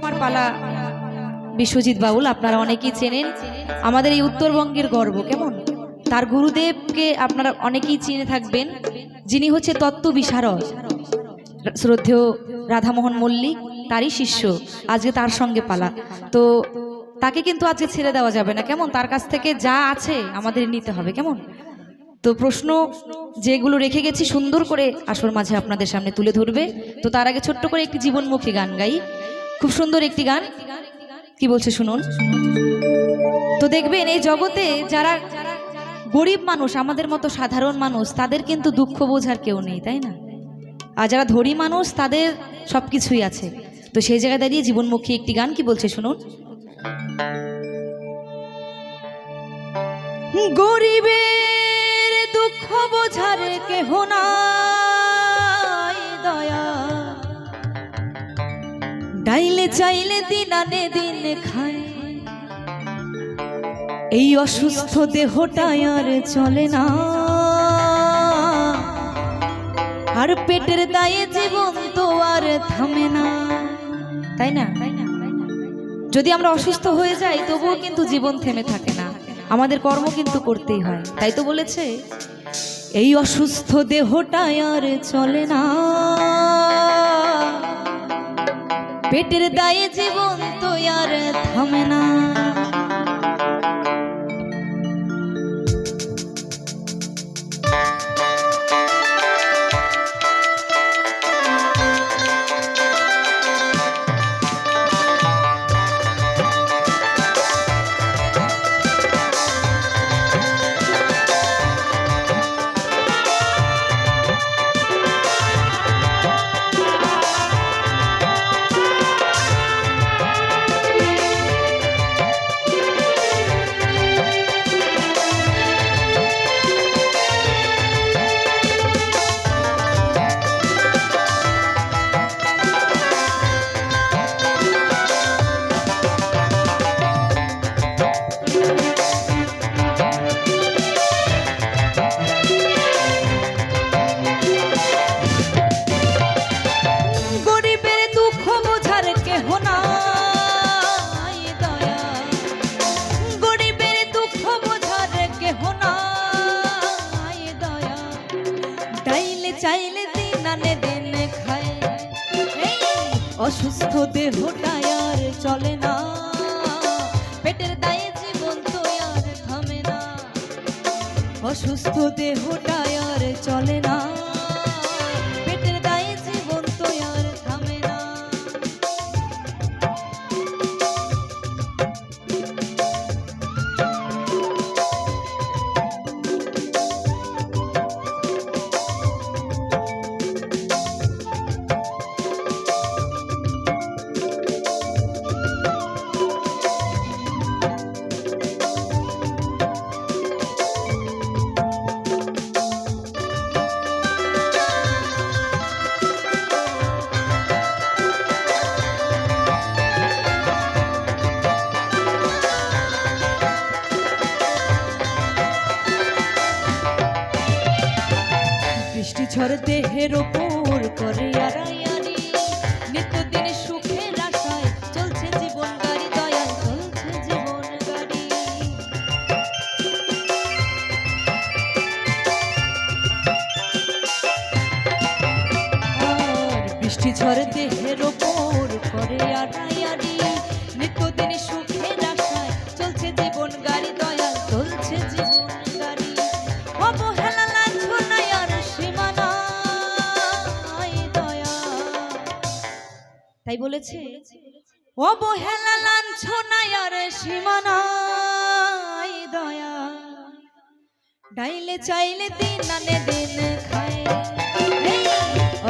আমার পালা বিশ্বজিৎ বাউল আপনারা অনেকেই চেনেন, আমাদের এই উত্তরবঙ্গের গর্ব। কেমন তার গুরুদেবকে আপনারা অনেকেই চিনে থাকবেন, যিনি হচ্ছে তত্ত্ব বিশারদ শ্রদ্ধেয় রাধামোহন মল্লিক, তারই শিষ্য। আজকে তার সঙ্গে পালা, তো তাকে কিন্তু আজকে ছেড়ে দেওয়া যাবে না। কেমন তার কাছ থেকে যা আছে আমাদের নিতে হবে। কেমন তো প্রশ্ন যেগুলো রেখে গেছি সুন্দর করে আসর মাঝে আপনাদের সামনে তুলে ধরবে। তো তার আগে ছোট্ট করে একটি জীবনমুখী গান গাই, খুব সুন্দর একটি গান। কি বলছে শুনুন। তো দেখবেন এই জগতে যারা গরিব মানুষ, আমাদের মতো সাধারণ মানুষ, তাদের কিন্তু দুঃখ বোঝার কেউ নেই, তাই না? আর যারা ধনী মানুষ তাদের সবকিছুই আছে। তো সেই জায়গায় দাঁড়িয়ে জীবনমুখী একটি গান কি বলছে শুনুন। গরিবের দুঃখ বোঝার কেহ নাই দয়া, ডাইলে চাইলে দিন আনে দিন খায়। এই অসুস্থ দেহটাই আর চলে না, আর পেটের দায়ে জীবন তো আর থামে না, তাই না? যদি আমরা অসুস্থ হয়ে যাই তবুও কিন্তু জীবন থেমে থাকে না, আমাদের কর্ম কিন্তু করতেই হয়। তাই তো বলেছে এই অসুস্থ দেহটাই আর চলে না, পেটের দায়ে জীবন তো আর থামে না। চাইলে দিন আনে দিন খায়, অসুস্থ দেহটাই আর চলে না, পেটের দায়ে জীবন তো আর থামে না। অসুস্থ দেহটাই আর চলে না, পেটের দায়ে জীবন তো আর থামে না। ঝড় দেহের ওপর করে আড়াইয়ারি, নিত্যদিন সুখের আশায় চলছে জীবন গাড়ি, দয়াল চলছে জীবন গাড়ি। আর বৃষ্টি ঝড় দেহের ওপর করে আড়াইয়ারি, নিত্যদিন সুখের আশায় চলছে জীবন গাড়ি, দয়াল চলছে জীবন গাড়ি। অবহেলা লাঞ্ছনায় আর সীমানা, তাই বলেছে অবহেলা লাঞ্ছনায় আর সীমানায় দয়া, ডাইলে চাইলে দিন আনে দিন খায়।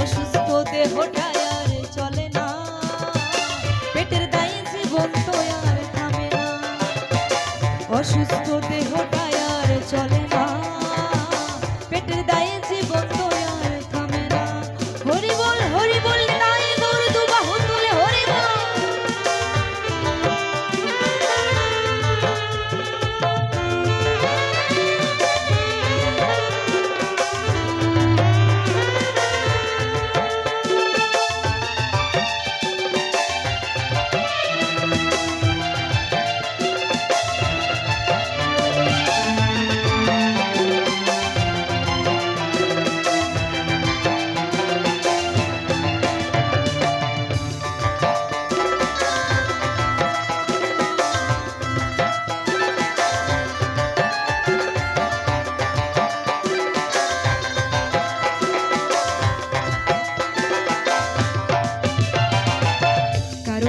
অসুস্থ দেহটাই আর চলে না, পেটের দায়ে জীবন তো আর থামে না। অসুস্থ দেহটাই আর চলে না, পেটের দায়ে জীবন তো আর থামে না। হরি বল হরি বল,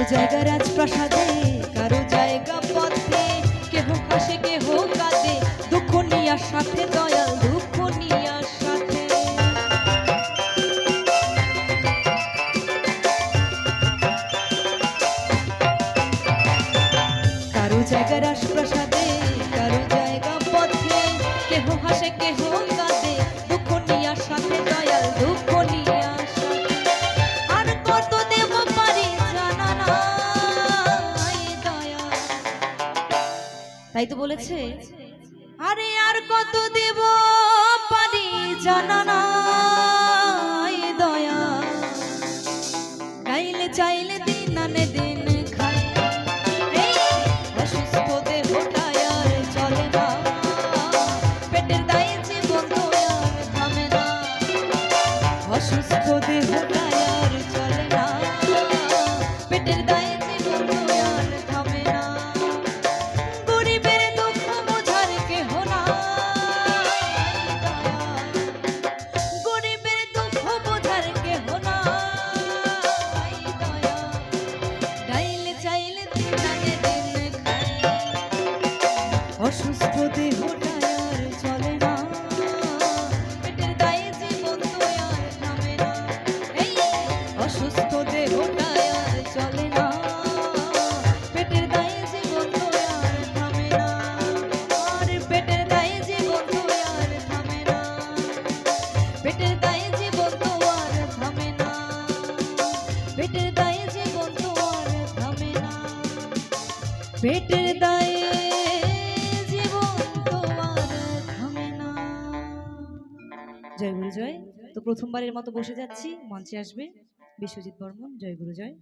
কারো জায়গা রাজপ্রাসাদে, কারো জায়গা পথে, কেহ হাসে কেহ কাঁদে, দুঃখ নিয়ার সাথে দয়াল, দুঃখ নিয়ার সাথে। কারো জায়গা রাজপ্রাসাদে, কারো জায়গা পথে, কেহ হাসে কেহ কাঁদে, দুঃখ নিয়ার সাথে দয়াল, দুঃখ নিয়ার সাথে। আর কত দেব পারি জানা নাই দয়াল। তাই তো বলেছে, আরে আর কত দেব পারি জানা নাই দয়াল। গাইলে চাইলে দিন আনে দিন খাই, এই অসুস্থ দেহটায় আর চলে না, পেটের দায়ে জীবন তো আর থামে না। অসুস্থ দেহটায় আর চলে না, পেটের দায়ে জীবন তো আর থামে না। গরিবের দুঃখ বোঝার কেহ নাই দয়াল, গরিবের দুঃখ বোঝার কেহ নাই দয়াল। গাইলে চাইলে দিন আনে দিন খাই, অসুস্থ দেহটায় আর চলে না, পেটের দায়ে জীবন তো আর থামে না। এই অসুস্থ দেহটায় আর চলে না, পেটের দায়ে জীবন তো আর থামে না। আর পেটের দায়ে জীবন তো আর থামে না, পেটের দায়ে জীবন তো আর থামে না, পেটের দায়ে জীবন তো আর থামে না, পেটের দায়ে জীবন তো আর থামে না। জয় গুরু জয়। তো প্রথমবারের মতো বসে যাচ্ছি, মঞ্চে আসবে বিশ্বজিৎ বর্মন। জয় গুরু জয়।